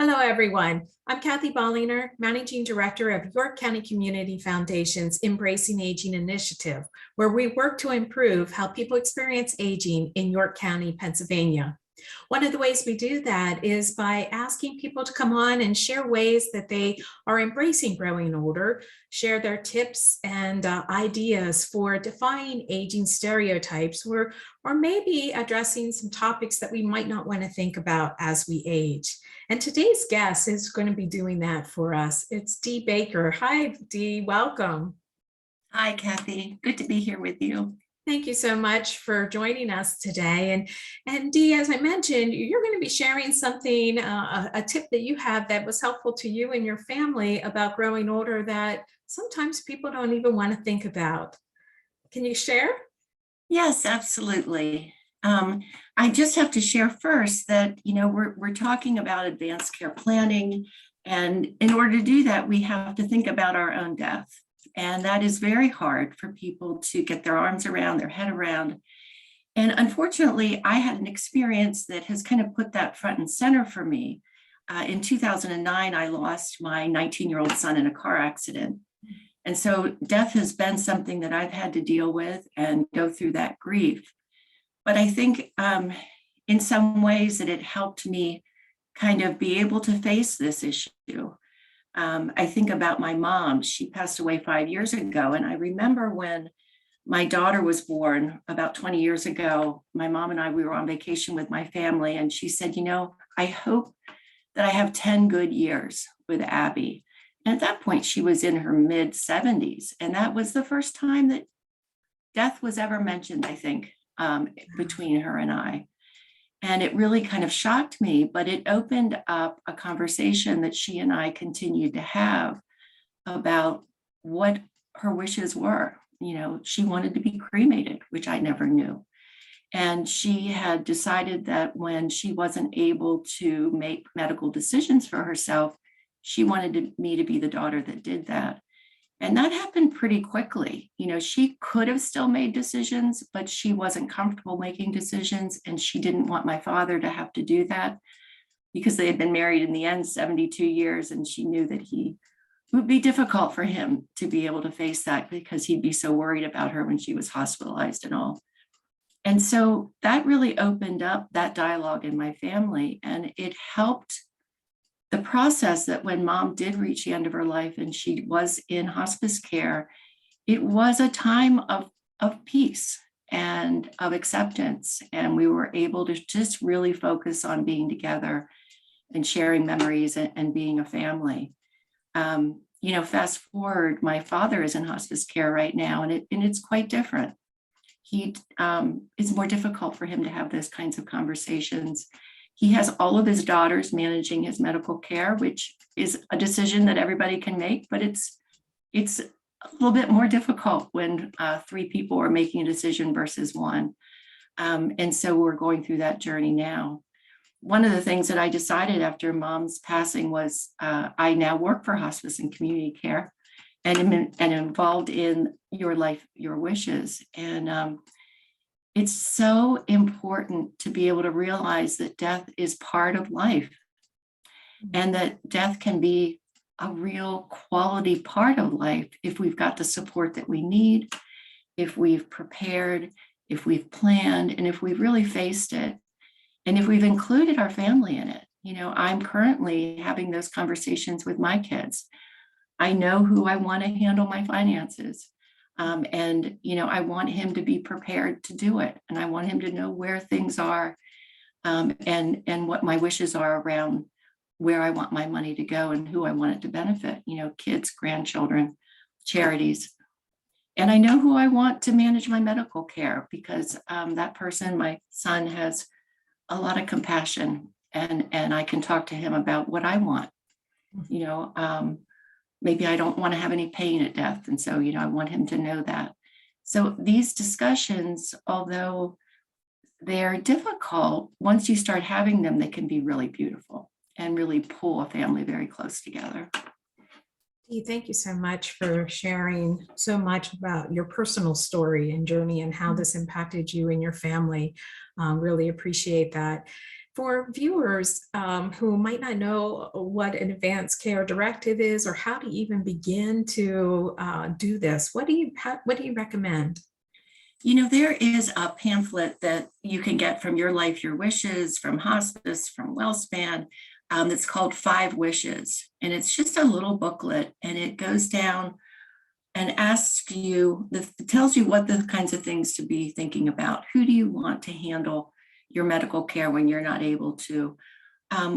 Hello, everyone. I'm Cathy Bollinger, Managing Director of York County Community Foundation's Embracing Aging Initiative, where we work to improve how people experience aging in York County, Pennsylvania. One of the ways we do that is by asking people to come on and share ways that they are embracing growing older, share their tips and ideas for defying aging stereotypes, or maybe addressing some topics that we might not want to think about as we age. And today's guest is going to be doing that for us. It's Dee Baker. Hi, Dee. Welcome. Hi, Cathy. Good to be here with you. Thank you so much for joining us today. And Dee, as I mentioned, you're going to be sharing something, a tip that you have that was helpful to you and your family about growing older that sometimes people don't even want to think about. Can you share? Yes, absolutely. I just have to share first that, we're talking about advanced care planning. And in order to do that, we have to think about our own death. And that is very hard for people to get their arms around, their head around. And unfortunately, I had an experience that has kind of put that front and center for me. In 2009, I lost my 19-year-old son in a car accident. And so death has been something that I've had to deal with and go through that grief. But I think in some ways that it helped me kind of be able to face this issue. I think about my mom. She passed away 5 years ago. And I remember when my daughter was born about 20 years ago, my mom and we were on vacation with my family. And she said, I hope that I have 10 good years with Abby. And at that point, she was in her mid 70s. And that was the first time that death was ever mentioned, I think, between her and I. And it really kind of shocked me, but it opened up a conversation that she and I continued to have about what her wishes were. She wanted to be cremated, which I never knew. And she had decided that when she wasn't able to make medical decisions for herself, she wanted me to be the daughter that did that. And that happened pretty quickly. She could have still made decisions, but she wasn't comfortable making decisions. And she didn't want my father to have to do that because they had been married in the end 72 years. And she knew that it would be difficult for him to be able to face that because he'd be so worried about her when she was hospitalized and all. And so that really opened up that dialogue in my family. And it helped the process that when mom did reach the end of her life and she was in hospice care, it was a time of peace and of acceptance. And we were able to just really focus on being together and sharing memories and being a family. Fast forward, my father is in hospice care right now, and it's quite different. It's more difficult for him to have those kinds of conversations. He has all of his daughters managing his medical care, which is a decision that everybody can make, but it's a little bit more difficult when 3 people are making a decision versus 1. And so we're going through that journey now. One of the things that I decided after mom's passing was I now work for hospice and community care and am involved in Your Life, Your Wishes. And it's so important to be able to realize that death is part of life and that death can be a real quality part of life if we've got the support that we need, if we've prepared, if we've planned, and if we've really faced it, and if we've included our family in it. I'm currently having those conversations with my kids. I know who I want to handle my finances. And I want him to be prepared to do it. And I want him to know where things are and what my wishes are around where I want my money to go and who I want it to benefit, kids, grandchildren, charities. And I know who I want to manage my medical care because that person, my son, has a lot of compassion and I can talk to him about what I want. Maybe I don't want to have any pain at death. And so, I want him to know that. So these discussions, although they're difficult, once you start having them, they can be really beautiful and really pull a family very close together. Dee, thank you so much for sharing so much about your personal story and journey and how this impacted you and your family. Really appreciate that. For viewers who might not know what an advanced care directive is or how to even begin to do this, what do you recommend? You know, there is a pamphlet that you can get from Your Life, Your Wishes, from Hospice, from WellSpan, that's called 5 Wishes. And it's just a little booklet, and it goes down and asks you, it tells you what the kinds of things to be thinking about. Who do you want to handle your medical care when you're not able to?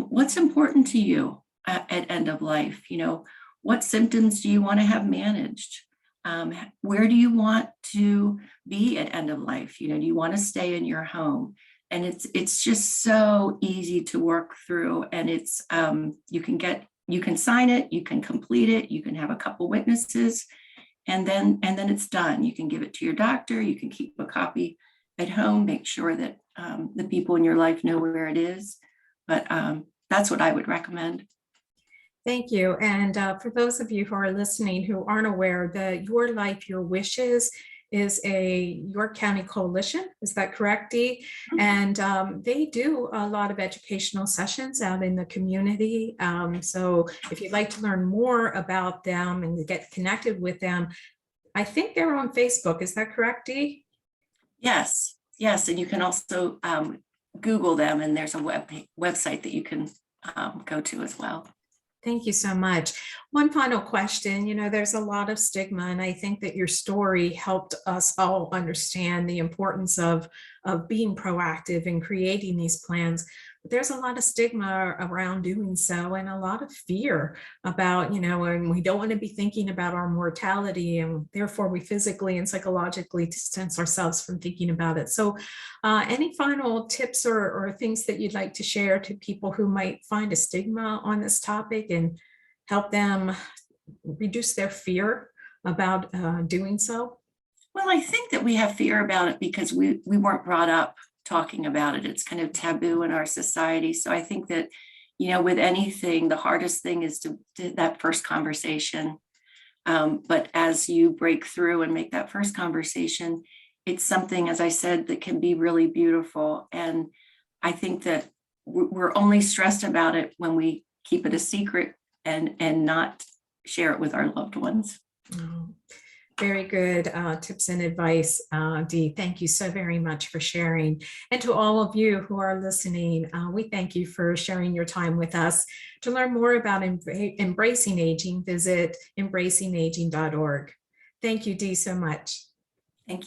What's important to you at end of life? You know, what symptoms do you want to have managed? Where do you want to be at end of life? You know, do you want to stay in your home? And it's just so easy to work through, and it's you can sign it, you can complete it, you can have a couple witnesses, and then it's done. You can give it to your doctor, you can keep a copy at home, make sure that the people in your life know where it is. But that's what I would recommend. Thank you. And for those of you who are listening who aren't aware, the Your Life, Your Wishes is a York County coalition. Is that correct, Dee? And they do a lot of educational sessions out in the community. So if you'd like to learn more about them and get connected with them, I think they're on Facebook. Is that correct, Dee? Yes, yes. And you can also Google them, and there's a website that you can go to as well. Thank you so much. One final question. You know, there's a lot of stigma, and I think that your story helped us all understand the importance of being proactive and creating these plans. But there's a lot of stigma around doing so, and a lot of fear about, you know, and we don't want to be thinking about our mortality, and therefore we physically and psychologically distance ourselves from thinking about it. So any final tips or things that you'd like to share to people who might find a stigma on this topic and help them reduce their fear about doing so? Well, I think that we have fear about it because we weren't brought up talking about it. It's kind of taboo in our society. So I think that, you know, with anything, the hardest thing is to that first conversation. But as you break through and make that first conversation, it's something, as I said, that can be really beautiful. And I think that we're only stressed about it when we keep it a secret and not share it with our loved ones. Oh, very good tips and advice, Dee. Thank you so very much for sharing. And to all of you who are listening, we thank you for sharing your time with us. To learn more about embracing aging, visit embracingaging.org. Thank you, Dee, so much. Thank you.